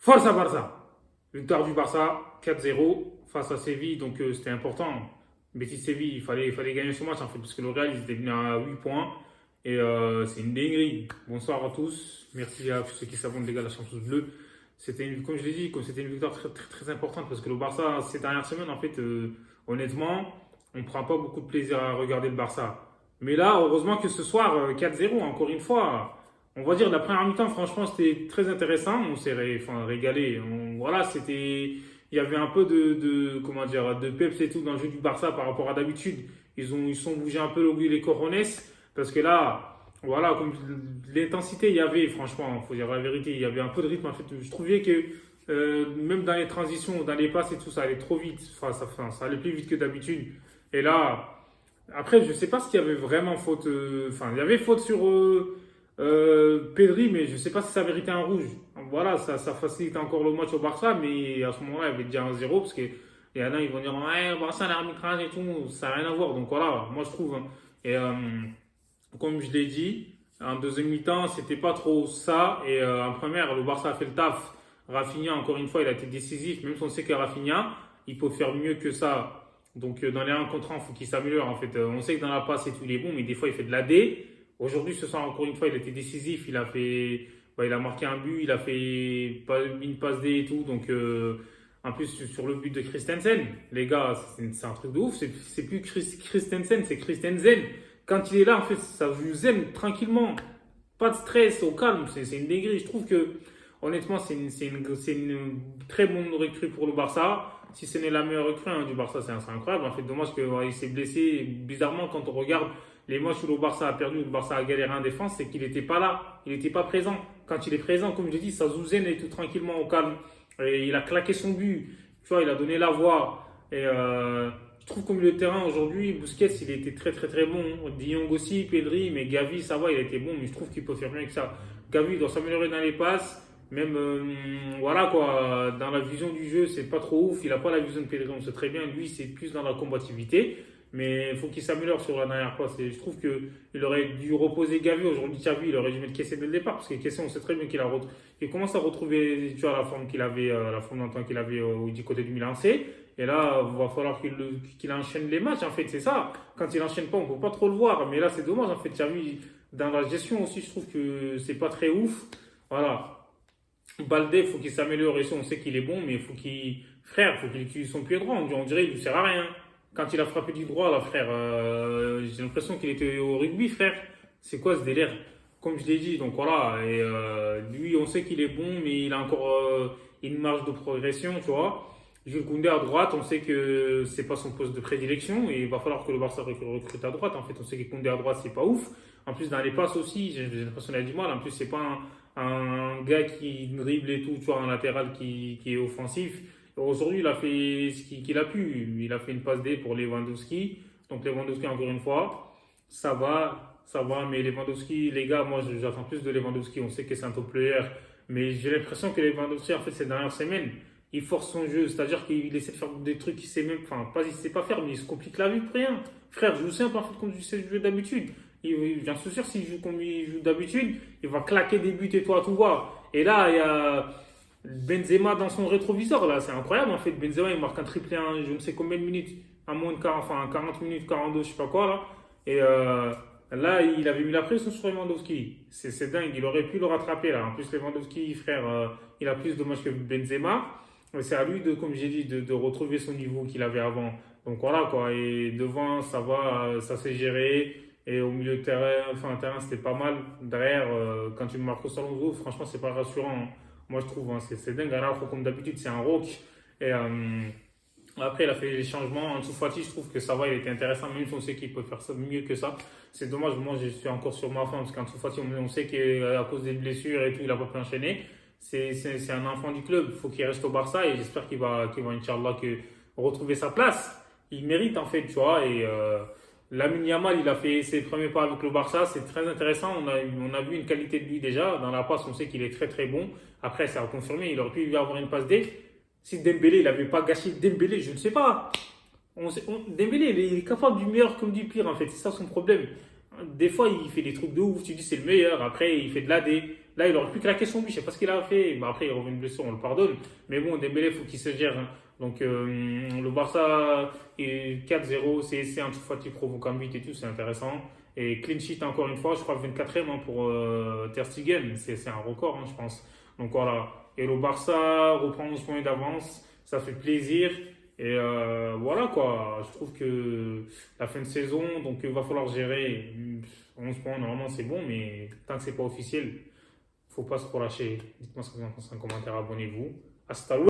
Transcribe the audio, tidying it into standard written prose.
Forza Barça. Victoire du Barça, 4-0 face à Séville, donc c'était important. Betis Séville, il fallait gagner ce match en fait, parce que le Real, ils étaient venus à 8 points. Et c'est une dinguerie. Bonsoir à tous. Merci à tous ceux qui s'abonnent, les gars, la Champions Bleue. Comme je l'ai dit, c'était une victoire très, très, très importante, parce que le Barça, ces dernières semaines, en fait, honnêtement, on ne prend pas beaucoup de plaisir à regarder le Barça. Mais là, heureusement que ce soir, 4-0, encore une fois. On va dire la première mi-temps, franchement, c'était très intéressant. On s'est régalé. Voilà, il y avait un peu comment dire, de peps et tout dans le jeu du Barça par rapport à d'habitude. Ils sont bougé un peu les cojones parce que là, voilà, comme l'intensité, il y avait, franchement, faut dire la vérité, il y avait un peu de rythme. En fait, je trouvais que même dans les transitions, dans les passes et tout, ça allait trop vite. Ça allait plus vite que d'habitude. Et là, après, je sais pas s'il y avait vraiment faute. Enfin, il y avait faute sur Pedri, mais je sais pas si ça méritait un rouge. Voilà, ça facilite encore le match au Barça, mais à ce moment-là, il y avait déjà un zéro, parce que il y en a, ils vont dire, ouais, le Barça, l'arbitrage et tout, ça n'a rien à voir. Donc voilà, moi je trouve, hein. Et comme je l'ai dit, en deuxième mi-temps, c'était pas trop ça. Et en première, le Barça a fait le taf. Rafinha, encore une fois, il a été décisif, même si on sait que Rafinha, il peut faire mieux que ça. Donc dans les 1 contre 1, il faut qu'il s'améliore. En fait, on sait que dans la passe et tout, il est bon, mais des fois, il fait de la D. Aujourd'hui, ce soir, encore une fois, il a été décisif. Il a marqué un but, il a fait une passe D et tout. Donc, en plus, sur le but de Christensen, les gars, c'est un truc de ouf. C'est plus Christensen, c'est Christensen. Quand il est là, en fait, ça joue zen, tranquillement. Pas de stress, au calme. C'est une dinguerie. Je trouve que, honnêtement, c'est une très bonne recrue pour le Barça. Si ce n'est la meilleure recrue du Barça, c'est incroyable. En fait, dommage qu'il s'est blessé. Bizarrement, quand on regarde les matchs où le Barça a perdu, où le Barça a galéré en défense, c'est qu'il n'était pas là. Il n'était pas présent. Quand il est présent, comme je dis, ça zouzen et tout tranquillement, au calme. Et il a claqué son but. Tu vois, il a donné la voix. Et je trouve qu'au milieu de terrain, aujourd'hui, Busquets, il était très très très bon. De Jong aussi, Pedri, mais Gavi, ça va, il a été bon, mais je trouve qu'il peut faire mieux que ça. Gavi doit s'améliorer dans les passes. Même, voilà quoi, dans la vision du jeu, c'est pas trop ouf. Il a pas la vision de Pedri, on sait très bien. Lui, c'est plus dans la combativité. Mais il faut qu'il s'améliore sur la dernière passe. Et je trouve qu'il aurait dû reposer Gavi. Aujourd'hui, Xavi, il aurait dû mettre Kessé dès le départ. Parce que Kessé, on sait très bien il commence à retrouver, tu vois, la forme qu'il avait, la forme d'antan qu'il avait du côté du Milan C. Et là, il va falloir qu'il enchaîne les matchs. En fait, c'est ça. Quand il enchaîne pas, on peut pas trop le voir. Mais là, c'est dommage. En fait, Xavi, dans la gestion aussi, je trouve que c'est pas très ouf. Voilà. Baldé, faut qu'il s'améliore et ça, on sait qu'il est bon, mais faut qu'il utilise son pied droit. On dirait qu'il lui sert à rien. Quand il a frappé du droit, là, frère, j'ai l'impression qu'il était au rugby, frère. C'est quoi ce délire? Comme je l'ai dit, donc voilà. Et lui, on sait qu'il est bon, mais il a encore une marge de progression, tu vois. Jules Koundé à droite, on sait que c'est pas son poste de prédilection et il va falloir que le Barça recrute à droite. En fait, on sait que Koundé à droite, c'est pas ouf. En plus, dans les passes aussi, j'ai l'impression qu'il a du mal. En plus, c'est pas un gars qui dribble et tout, tu vois, un latéral qui est offensif. Aujourd'hui, il a fait ce qu'il a pu. Il a fait une passe D pour Lewandowski. Donc Lewandowski, encore une fois, ça va. Mais Lewandowski, les gars, moi, j'attends plus de Lewandowski. On sait que c'est un top player. Mais j'ai l'impression que Lewandowski, en fait, ces dernières semaines, il force son jeu. C'est-à-dire qu'il essaie de faire des trucs qu'il sait même, enfin, pas il sait pas faire, mais il se complique la vie pour rien. Frère, je sais un peu en fait comme tu sais jouer d'habitude. J'en suis sûr, s'il joue comme il joue d'habitude, il va claquer des buts et tout à tout voir. Et là, il y a Benzema dans son rétroviseur, là, c'est incroyable en fait. Benzema, il marque un triplé en je ne sais combien de minutes, à moins de 40, enfin 40 minutes, 42, je sais pas quoi, là. Et là, il avait mis la pression sur Lewandowski. C'est dingue, il aurait pu le rattraper, là. En plus, Lewandowski, frère, il a plus de matchs que Benzema. Mais c'est à lui, comme j'ai dit, de retrouver son niveau qu'il avait avant. Donc voilà, quoi. Et devant, ça va, ça s'est géré. Et au milieu de terrain, enfin, terrain, c'était pas mal. Derrière, quand tu marques au Alonso, franchement, c'est pas rassurant, hein. Moi, je trouve, hein, c'est dingue. Araujo, comme d'habitude, c'est un rock. Et après, il a fait les changements. Ansu Fati, je trouve que ça va, il était intéressant, même si on sait qu'il peut faire ça mieux que ça. C'est dommage, moi, je suis encore sur ma fin, parce qu'Ansu Fati, on sait qu'à cause des blessures et tout, il a pas pu enchaîner. C'est un enfant du club. Il faut qu'il reste au Barça et j'espère Inch'Allah, retrouver sa place. Il mérite, en fait, tu vois. Et Lamine Yamal, il a fait ses premiers pas avec le Barça, c'est très intéressant. On a vu une qualité de lui déjà. Dans la passe, on sait qu'il est très très bon. Après, ça a confirmé, il aurait pu y avoir une passe D. Si Dembélé, il n'avait pas gâché Dembélé, je ne sais pas. Dembélé, il est capable du meilleur comme du pire, en fait. C'est ça son problème. Des fois, il fait des trucs de ouf. Tu dis c'est le meilleur. Après, il fait de la D. Là, il aurait pu claquer son but. Je sais pas ce qu'il a fait. Bah, après, il revient de blessure, on le pardonne. Mais bon, Dembélé, il faut qu'il se gère, hein. Donc, le Barça, 4-0, c'est un toutefois qui provoque un but et tout, c'est intéressant. Et clean sheet encore une fois, je crois 24e hein, pour Ter Stegen. C'est un record, hein, je pense. Donc voilà. Et le Barça reprend 11 points d'avance. Ça fait plaisir. Et voilà quoi. Je trouve que la fin de saison, donc il va falloir gérer. 11 points, normalement c'est bon, mais tant que c'est pas officiel, faut pas se relâcher. Dites-moi ce que vous en pensez en commentaire, abonnez-vous. Hasta luego.